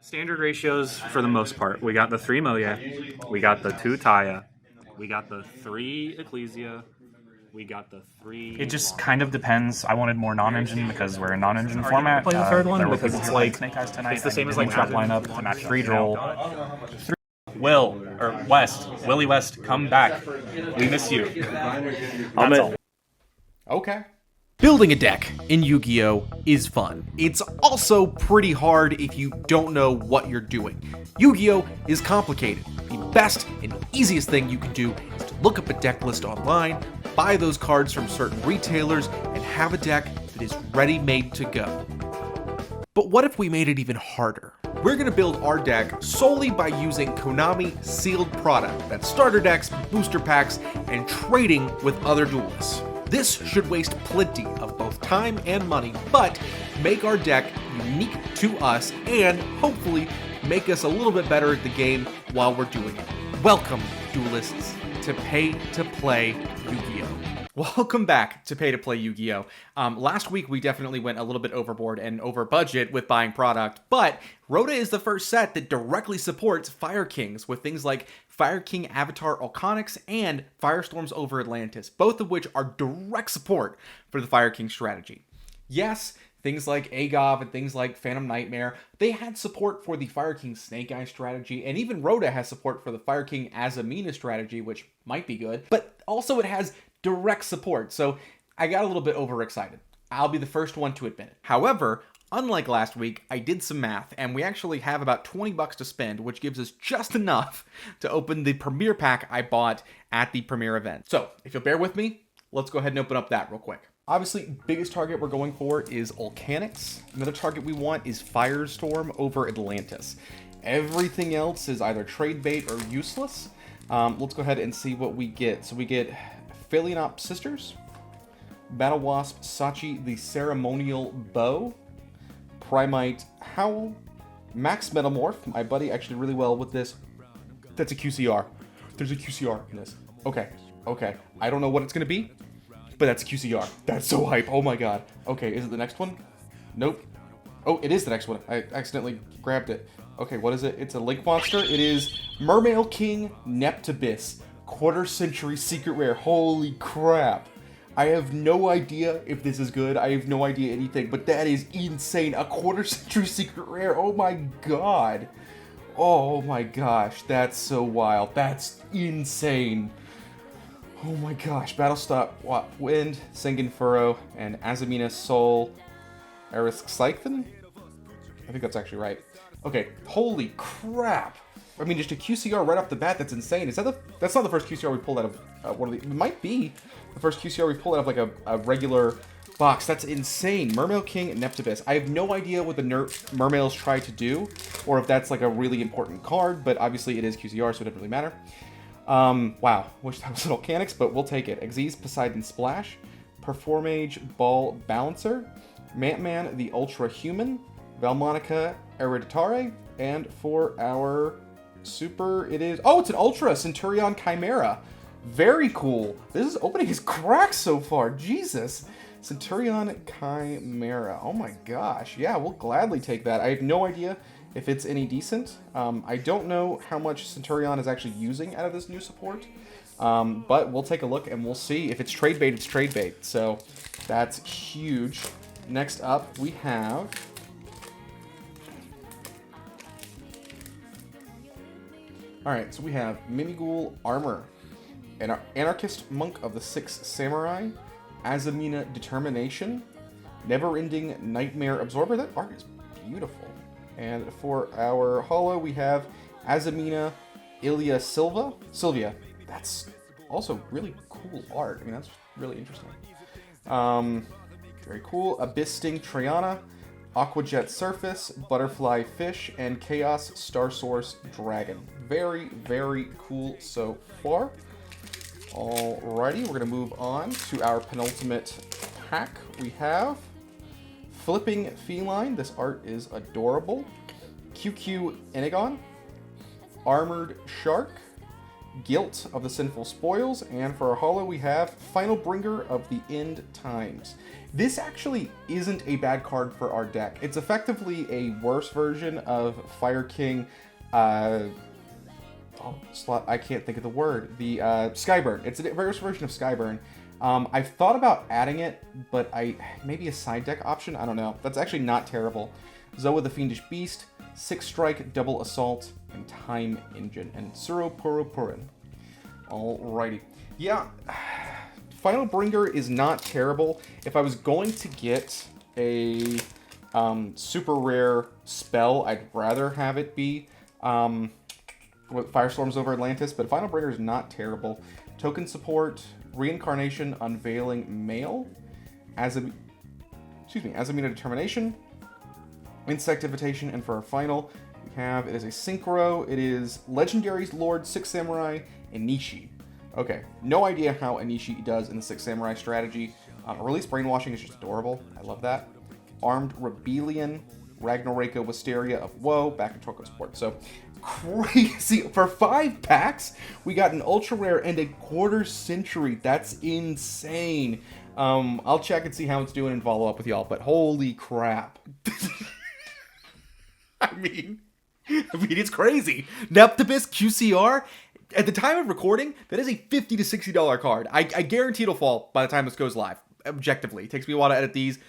Standard ratios for the most part. We got the 3 Moya, we got the 2 Taya, we got the 3 Ecclesia, we got the 3... It just kind of depends. I wanted more non-engine because we're a non-engine format. Play the third one because it's like Snake Eyes tonight. it's the same as like drop lineup to match 3 droll. Willie West, come back. We miss you. That's all. Okay. Building a deck in Yu-Gi-Oh! Is fun. It's also pretty hard if you don't know what you're doing. Yu-Gi-Oh! Is complicated. The best and easiest thing you can do is to look up a deck list online, buy those cards from certain retailers, and have a deck that is ready-made to go. But what if we made it even harder? We're going to build our deck solely by using Konami sealed product, that's starter decks, booster packs, and trading with other duelists. This should waste plenty of both time and money, but make our deck unique to us and hopefully make us a little bit better at the game while we're doing it. Welcome, duelists, to Pay to Play Yu-Gi-Oh! Welcome back to Pay to Play Yu-Gi-Oh! Last week we definitely went a little bit overboard and over budget with buying product, but Rhoda is the first set that directly supports Fire Kings with things like Fire King Avatar Alconics and Firestorms over Atlantis, both of which are direct support for the Fire King strategy. Yes, things like Agov and things like Phantom Nightmare, they had support for the Fire King Snake Eye strategy, and even Rhoda has support for the Fire King Azamina strategy, which might be good, but also it has direct support, so I got a little bit overexcited. I'll be the first one to admit it. However, unlike last week, I did some math, and we actually have about 20 bucks to spend, which gives us just enough to open the premiere pack I bought at the premiere event. So, if you'll bear with me, let's go ahead and open up that real quick. Obviously, biggest target we're going for is Alcanics. Another target we want is Firestorm over Atlantis. Everything else is either trade bait or useless. Let's go ahead and see what we get. So we get Phaleanop Sisters, Battle Wasp Sachi the Ceremonial Bow, Primite Howl, Max Metamorph. My buddy actually really well with this. That's a QCR. There's a QCR in this. Okay. I don't know what it's going to be, but that's a QCR. That's so hype. Oh my god. Okay, is it the next one? Nope. Oh, it is the next one. I accidentally grabbed it. Okay, what is it? It's a Link Monster. It is Mermail King Neptibus. Quarter Century Secret Rare. Holy crap. I have no idea if this is good. I have no idea anything, but that is insane. A Quarter Century Secret Rare. Oh my god. Oh my gosh. That's so wild. That's insane. Oh my gosh. Battlestop Wind, Sengen Furrow, and Azamina Soul Erisxython? I think that's actually right. Okay. Holy crap. I mean, just a QCR right off the bat, that's insane. That's not the first QCR we pulled out of one of the... It might be the first QCR we pulled out of like a regular box. That's insane. Mermail King Neptibus. I have no idea what the Mermails try to do, or if that's like a really important card, but obviously it is QCR, so it doesn't really matter. Wow. Wish that was an Alcanics, but we'll take it. Xyz Poseidon Splash, Performage Ball Balancer, Mantman the Ultra Human, Valmonica Hereditare, and for our super, it is... Oh, it's an Ultra Centurion Chimera. Very cool. This opening is cracked so far. Jesus. Centurion Chimera. Oh my gosh. Yeah, we'll gladly take that. I have no idea if it's any decent. I don't know how much Centurion is actually using out of this new support. But we'll take a look and we'll see. If it's trade bait, it's trade bait. So that's huge. Next up, we have... Alright, so we have Mimighoul Armor, an Anarchist Monk of the Six Samurai, Azamina Determination, Never-Ending Nightmare Absorber. That art is beautiful. And for our holo, we have Azamina Ilya Sylvia. That's also really cool art. I mean, that's really interesting. Very cool. Abyss Sting Triana, Aquajet Surface, Butterfly Fish, and Chaos Star Source Dragon. Very, very cool so far. Alrighty, we're going to move on to our penultimate pack. We have Flipping Feline. This art is adorable. QQ Enegon, Armored Shark, Guilt of the Sinful Spoils, and for our holo we have Final Bringer of the End Times. This actually isn't a bad card for our deck. It's effectively a worse version of Fire King, I can't think of the word. The Skyburn. It's a worse version of Skyburn. I've thought about adding it, but maybe a side deck option? I don't know. That's actually not terrible. Zoa the Fiendish Beast, 6 strike, double assault, and Time Engine, and Suro Puro Purin. Alrighty. Yeah, Final Bringer is not terrible. If I was going to get a super rare spell, I'd rather have it be Firestorms over Atlantis, but Final Bringer is not terrible. Token support, Reincarnation, Unveiling Mail, Azamina Determination, Insect Invitation, and for our final, we have, it is a Synchro, it is Legendary's Lord, 6 Samurai, and Nishi. Okay, no idea how Anishi does in the 6 Samurai strategy. Release Brainwashing is just adorable. I love that. Armed Rebellion, Ragnaraka Wisteria of Woe, back in token support. So, crazy. For 5 packs, we got an ultra rare and a quarter century. That's insane. I'll check and see how it's doing and follow up with y'all, but holy crap. I mean, it's crazy. Neptibus QCR, at the time of recording, that is a $50 to $60 card. I guarantee it'll fall by the time this goes live, objectively. It takes me a while to edit these.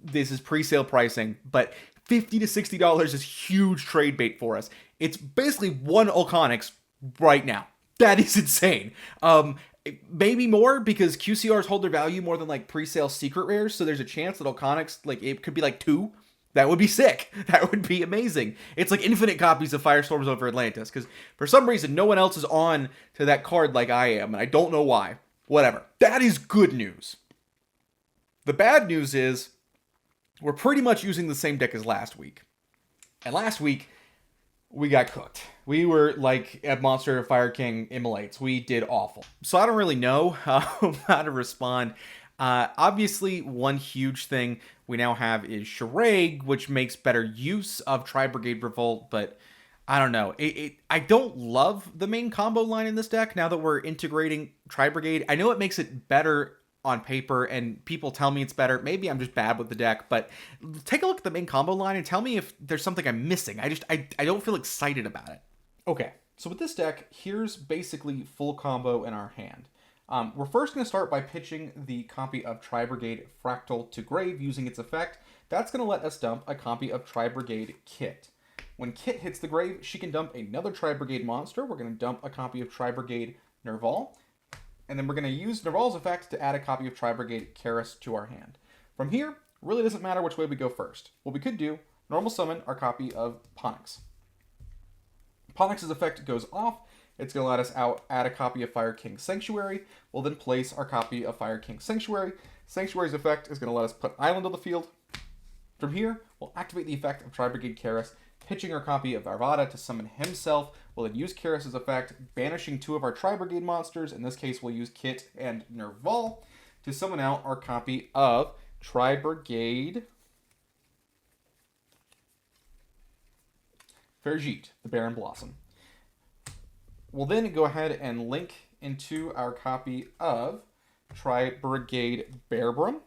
This is pre-sale pricing, but $50 to $60 is huge trade bait for us. It's basically 1 Ulconix right now. That is insane. Maybe more, because QCRs hold their value more than like pre-sale secret rares, so there's a chance that Ulconix, like, it could be like 2. That would be sick. That would be amazing. It's like infinite copies of Firestorms over Atlantis, because for some reason no one else is on to that card like I am, and I don't know why. Whatever. That is good news. The bad news is we're pretty much using the same deck as last week. And last week, we got cooked. We were like at Monster Fire King Immolates. We did awful. So I don't really know how to respond. Obviously, one huge thing we now have is Charade, which makes better use of Tri-brigade Revolt, but I don't know. I don't love the main combo line in this deck now that we're integrating Tri-brigade. I know it makes it better on paper, and people tell me it's better. Maybe I'm just bad with the deck, but take a look at the main combo line and tell me if there's something I'm missing. I don't feel excited about it. Okay, so with this deck, here's basically full combo in our hand. We're first going to start by pitching the copy of Tri-brigade Fractal to grave using its effect. That's going to let us dump a copy of Tri-brigade Kit. When Kit hits the grave, she can dump another Tri-brigade monster. We're going to dump a copy of Tri-brigade Nerval. And then we're going to use Nerval's effect to add a copy of Tri-brigade Karis to our hand. From here, really doesn't matter which way we go first. What we could do, normal summon our copy of Ponix. Ponix's effect goes off. It's going to let us add a copy of Fire King Sanctuary. We'll then place our copy of Fire King Sanctuary. Sanctuary's effect is going to let us put Island on the field. From here, we'll activate the effect of Tri-brigade Karis, pitching our copy of Arvada to summon himself. We'll then use Karis' effect, banishing 2 of our Tri-brigade monsters. In this case, we'll use Kit and Nerval to summon out our copy of Tri-brigade Fergit, the Barren Blossom. We'll then go ahead and link into our copy of Tri-brigade Bearbrum.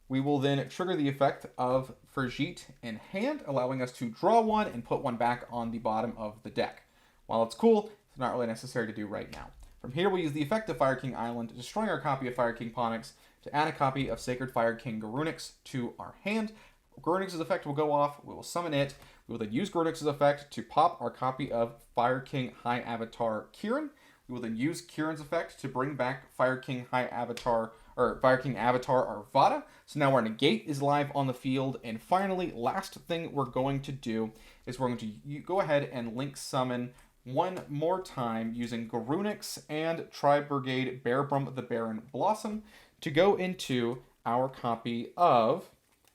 We will then trigger the effect of Fergit in hand, allowing us to draw 1 and put 1 back on the bottom of the deck. While it's cool, it's not really necessary to do right now. From here, we use the effect of Fire King Island, destroying our copy of Fire King Ponix, to add a copy of Sacred Fire King Garunix to our hand. Garunix's effect will go off, we will summon it. We will then use Garunix's effect to pop our copy of Fire King High Avatar Kirin. We will then use Kirin's effect to bring back Fire King Avatar Arvada. So now our negate is live on the field. And finally, last thing we're going to do is we're going to go ahead and link summon one more time using Garunix and Tri-brigade Bearbrum the Barren Blossom to go into our copy of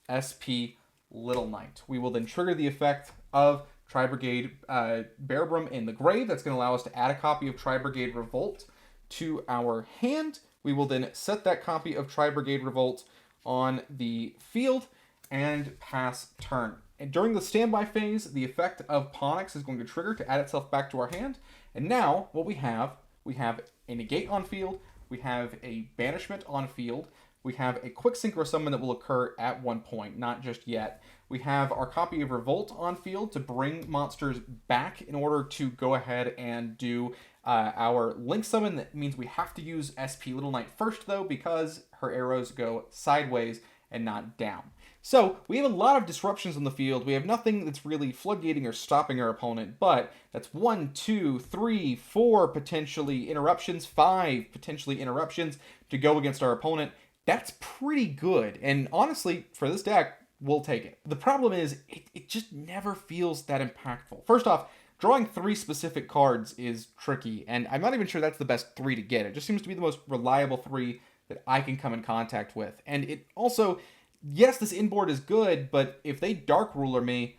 SP Little Knight. We will then trigger the effect of Tri-brigade Bearbrum in the grave. That's going to allow us to add a copy of Tri-brigade Revolt to our hand. We will then set that copy of Tri-brigade Revolt on the field and pass turn. And during the standby phase, the effect of Ponix is going to trigger to add itself back to our hand. And now what we have a negate on field, we have a banishment on field, We have a quick synchro summon that will occur at one point, not just yet. We have our copy of Revolt on field to bring monsters back in order to go ahead and do our Link summon. That means we have to use SP Little Knight first, though, because her arrows go sideways and not down. So we have a lot of disruptions on the field. We have nothing that's really floodgating or stopping our opponent, but that's 1, 2, 3, 4 potentially interruptions, 5 potentially interruptions to go against our opponent. That's pretty good, and honestly, for this deck, we'll take it. The problem is, it just never feels that impactful. First off, drawing 3 specific cards is tricky, and I'm not even sure that's the best 3 to get. It just seems to be the most reliable 3 that I can come in contact with. And it also, yes, this inboard is good, but if they Dark Ruler me,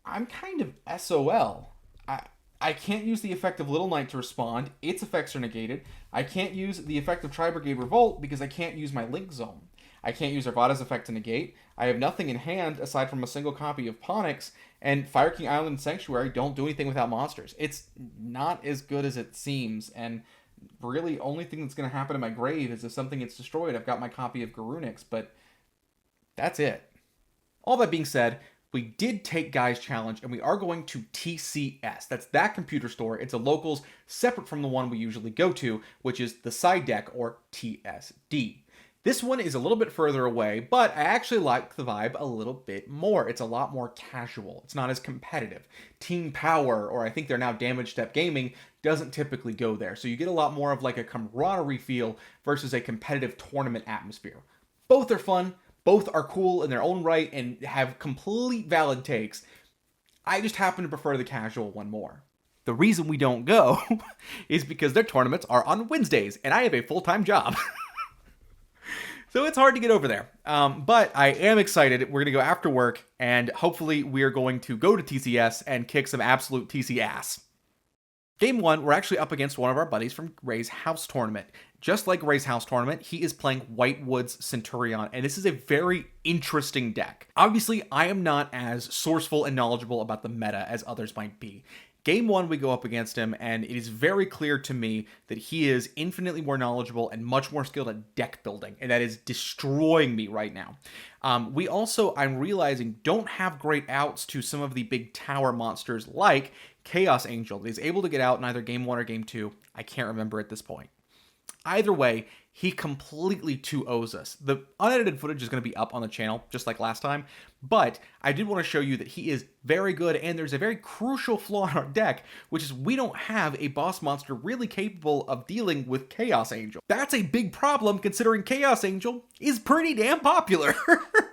I'm kind of SOL. I can't use the effect of Little Knight to respond. Its effects are negated. I can't use the effect of Tri-brigade Revolt because I can't use my Link Zone. I can't use Arvada's effect to negate. I have nothing in hand aside from a single copy of Ponix, and Fire King Island and Sanctuary don't do anything without monsters. It's not as good as it seems, and really only thing that's going to happen in my grave is if something gets destroyed. I've got my copy of Garunix, but that's it. All that being said, we did take Guy's challenge, and we are going to TCS. That's that computer store. It's a locals separate from the one we usually go to, which is the side deck, or TSD. This one is a little bit further away, but I actually like the vibe a little bit more. It's a lot more casual. It's not as competitive. Team Power, or I think they're now Damage Step Gaming, doesn't typically go there. So you get a lot more of like a camaraderie feel versus a competitive tournament atmosphere. Both are fun. Both are cool in their own right and have complete valid takes. I just happen to prefer the casual one more. The reason we don't go is because their tournaments are on Wednesdays, and I have a full-time job. So it's hard to get over there. But I am excited. We're going to go after work, and hopefully we're going to go to TCS and kick some absolute TC ass. Game 1, we're actually up against one of our buddies from Ray's House Tournament. Just like Ray's House Tournament, he is playing Whitewood's Centurion, and this is a very interesting deck. Obviously, I am not as sourceful and knowledgeable about the meta as others might be. Game 1, we go up against him, and it is very clear to me that he is infinitely more knowledgeable and much more skilled at deck building, and that is destroying me right now. We also, I'm realizing, don't have great outs to some of the big tower monsters like Chaos Angel that is able to get out in either Game 1 or Game 2. I can't remember at this point. Either way, he completely 2-0s us. The unedited footage is going to be up on the channel, just like last time, but I did want to show you that he is very good, and there's a very crucial flaw in our deck, which is we don't have a boss monster really capable of dealing with Chaos Angel. That's a big problem, considering Chaos Angel is pretty damn popular.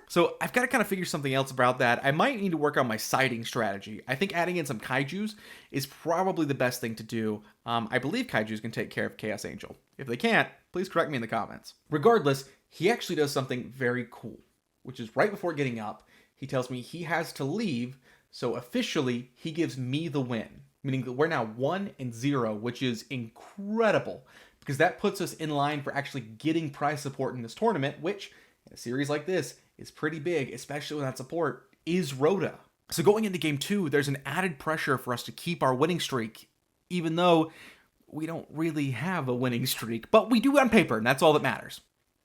So I've got to kind of figure something else about that. I might need to work on my siding strategy. I think adding in some Kaijus is probably the best thing to do. I believe Kaijus can take care of Chaos Angel. If they can't, please correct me in the comments. Regardless, he actually does something very cool, which is right before getting up, he tells me he has to leave, so officially he gives me the win, meaning that we're now 1-0, which is incredible, because that puts us in line for actually getting prize support in this tournament, which, in a series like this, is pretty big, especially when that support is Rhoda. So going into Game 2, there's an added pressure for us to keep our winning streak, even though we don't really have a winning streak, but we do on paper, and that's all that matters.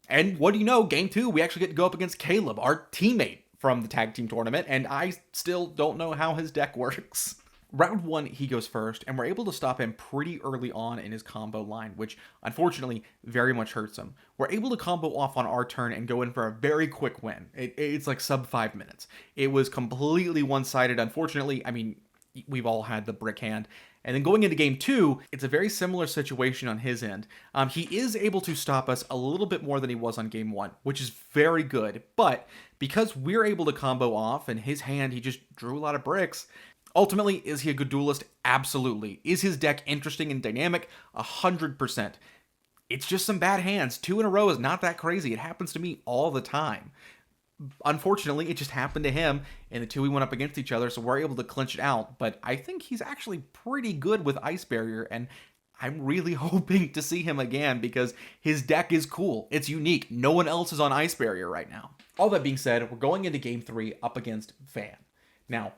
And what do you know, Game 2, we actually get to go up against Caleb, our teammate from the tag team tournament, and I still don't know how his deck works. Round 1, he goes first, and we're able to stop him pretty early on in his combo line, which unfortunately very much hurts him. We're able to combo off on our turn and go in for a very quick win. It's like sub 5 minutes. It was completely one-sided, unfortunately. I mean, we've all had the brick hand. And then going into Game 2, it's a very similar situation on his end. He is able to stop us a little bit more than he was on Game 1, which is very good. But because we're able to combo off, and his hand, he just drew a lot of bricks. Ultimately, is he a good duelist? Absolutely. Is his deck interesting and dynamic? 100%. It's just some bad hands. 2 in a row is not that crazy. It happens to me all the time. Unfortunately, it just happened to him, and the two we went up against each other, so we're able to clinch it out. But I think he's actually pretty good with Ice Barrier, and I'm really hoping to see him again because his deck is cool. It's unique. No one else is on Ice Barrier right now. All that being said, we're going into Game 3 up against Van. Now,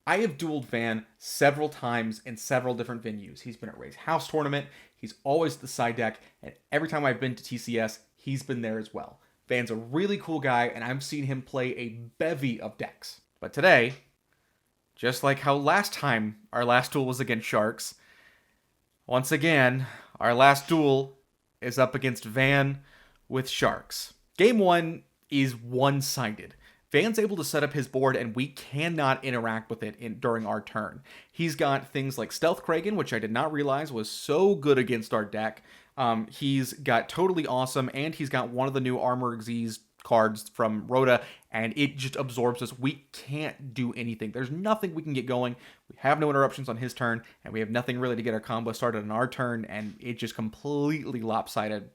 I have dueled Van several times in several different venues. He's been at Ray's House Tournament. He's always the side deck, and every time I've been to TCS, he's been there as well. Van's a really cool guy, and I've seen him play a bevy of decks. But today, just like how last time our last duel was against Sharks, once again, our last duel is up against Van with Sharks. Game 1 is one-sided. Van's able to set up his board, and we cannot interact with it during our turn. He's got things like Stealth Kragan, which I did not realize was so good against our deck. He's got Totally Awesome, and he's got one of the new Armor Xyz cards from Rhoda, and it just absorbs us. We can't do anything. There's nothing we can get going. We have no interruptions on his turn, and we have nothing really to get our combo started on our turn, and it just completely lopsided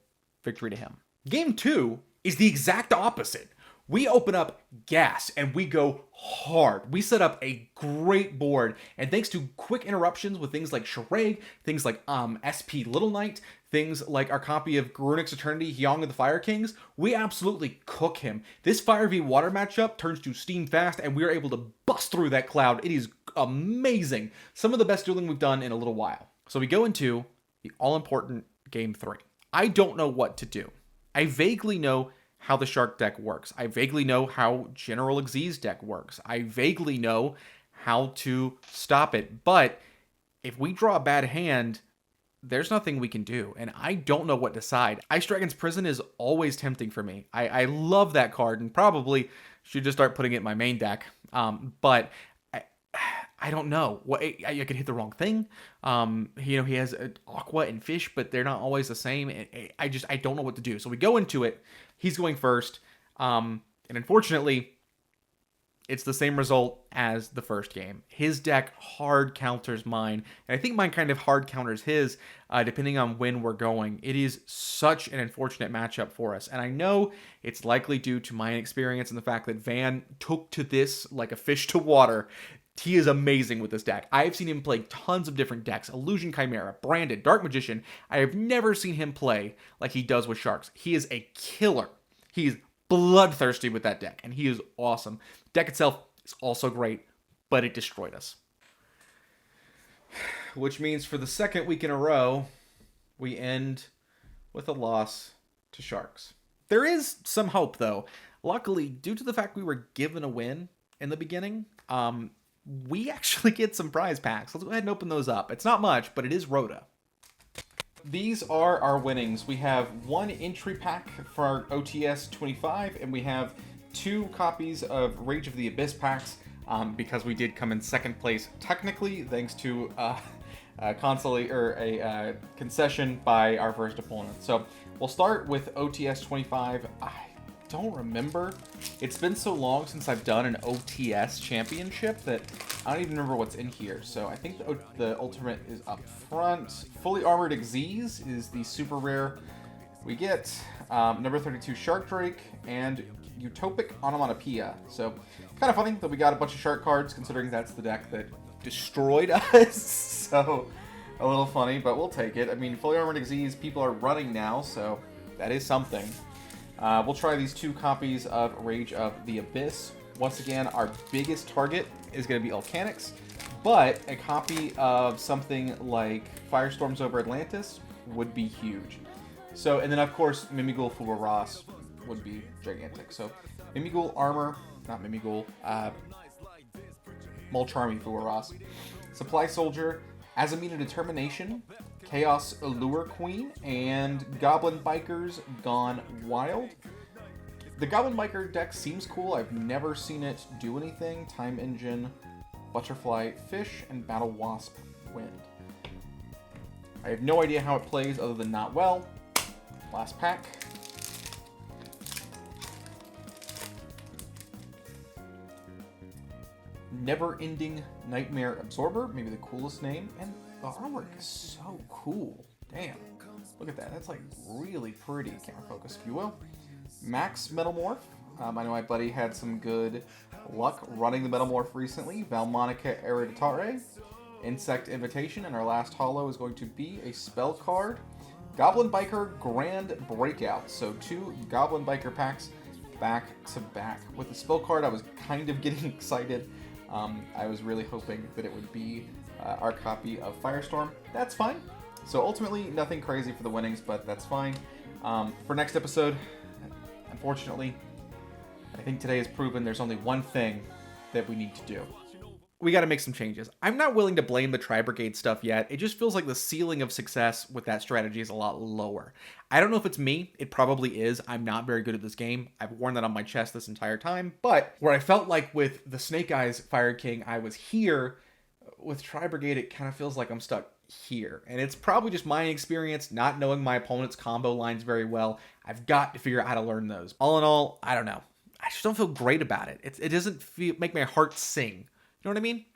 victory to him. Game 2 is the exact opposite. We open up gas and we go hard. We set up a great board, and thanks to quick interruptions with things like Charade, things like SP Little Knight, things like our copy of Garunix Eternity, Hyong of the Fire Kings, we absolutely cook him. This Fire v Water matchup turns to steam fast, and we are able to bust through that cloud. It is amazing. Some of the best dueling we've done in a little while. So we go into the all-important Game 3. I don't know what to do. I vaguely know how the Shark deck works. I vaguely know how General Xyz's deck works. I vaguely know how to stop it. But if we draw a bad hand, there's nothing we can do. And I don't know what to decide. Ice Dragon's Prison is always tempting for me. I love that card, and probably should just start putting it in my main deck. But I don't know. I could hit the wrong thing. He has Aqua and Fish, but they're not always the same. I don't know what to do. So we go into it. He's going first. And unfortunately, it's the same result as the first game. His deck hard counters mine. And I think mine kind of hard counters his, depending on when we're going. It is such an unfortunate matchup for us. And I know it's likely due to my inexperience and the fact that Van took to this like a fish to water. He is amazing with this deck. I have seen him play tons of different decks. Illusion Chimera, Branded, Dark Magician. I have never seen him play like he does with Sharks. He is a killer. He's bloodthirsty with that deck, and he is awesome. The deck itself is also great, but it destroyed us. Which means for the second week in a row, we end with a loss to Sharks. There is some hope, though. Luckily, due to the fact we were given a win in the beginning, we actually get some prize packs. Let's go ahead and open those up. It's not much, but it is Rhoda. These are our winnings. We have one entry pack for our OTS 25, and we have 2 copies of Rage of the Abyss packs, because we did come in second place technically, thanks to a concession by our first opponent. So we'll start with OTS 25. I don't remember. It's been so long since I've done an OTS championship that I don't even remember what's in here. So I think the ultimate is up front. Fully Armored Xyz is the super rare. We get number 32 Shark Drake and Utopic Onomatopoeia. So kind of funny that we got a bunch of shark cards, considering that's the deck that destroyed us. So a little funny, but we'll take it. I mean, Fully Armored Xyz people are running now, so that is something. We'll try these 2 copies of Rage of the Abyss. Once again, our biggest target is going to be Volcanics, but a copy of something like Firestorms over Atlantis would be huge. So, and then of course, Mimighoul Fuwa Ross would be gigantic. So, Mimighoul Armor, not Mimighoul, Mulcharmy Fuwa Ross. Supply Soldier, Azamina Determination, Chaos Allure Queen, and Goblin Bikers Gone Wild. The Goblin Biker deck seems cool. I've never seen it do anything. Time Engine, Butterfly Fish, and Battle Wasp Wind. I have no idea how it plays other than not well. Last pack. Never-Ending Nightmare Absorber, maybe the coolest name, and the artwork is so cool. Damn. Look at that. That's like really pretty. Camera focus, if you will. Max Metalmorph. I know my buddy had some good luck running the Metalmorph recently. Valmonica Hereditare. Insect Invitation, and our last holo is going to be a spell card. Goblin Biker Grand Breakout. So 2 Goblin Biker packs back to back. With the spell card, I was kind of getting excited. I was really hoping that it would be our copy of Firestorm. That's fine. So ultimately, nothing crazy for the winnings, but that's fine. For next episode, unfortunately, I think today has proven there's only one thing that we need to do. We got to make some changes. I'm not willing to blame the Tri-brigade stuff yet. It just feels like the ceiling of success with that strategy is a lot lower. I don't know if it's me. It probably is. I'm not very good at this game. I've worn that on my chest this entire time. But where I felt like with the Snake Eyes Fire King, I was here. With Tri-brigade, it kind of feels like I'm stuck here. And it's probably just my experience, not knowing my opponent's combo lines very well. I've got to figure out how to learn those. All in all, I don't know. I just don't feel great about it. It doesn't make my heart sing. You know what I mean?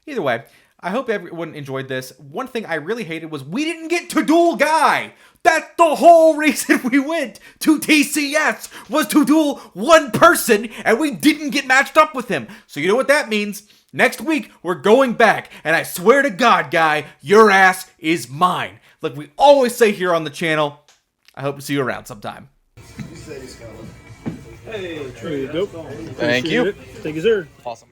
Either way, I hope everyone enjoyed this. One thing I really hated was we didn't get to duel Guy. That's the whole reason we went to TCS was to duel one person, and we didn't get matched up with him. So you know what that means? Next week, we're going back, and I swear to God, Guy, your ass is mine. Like we always say here on the channel, I hope to see you around sometime. Hey, true dope. Thank you. Thank you, sir. Awesome.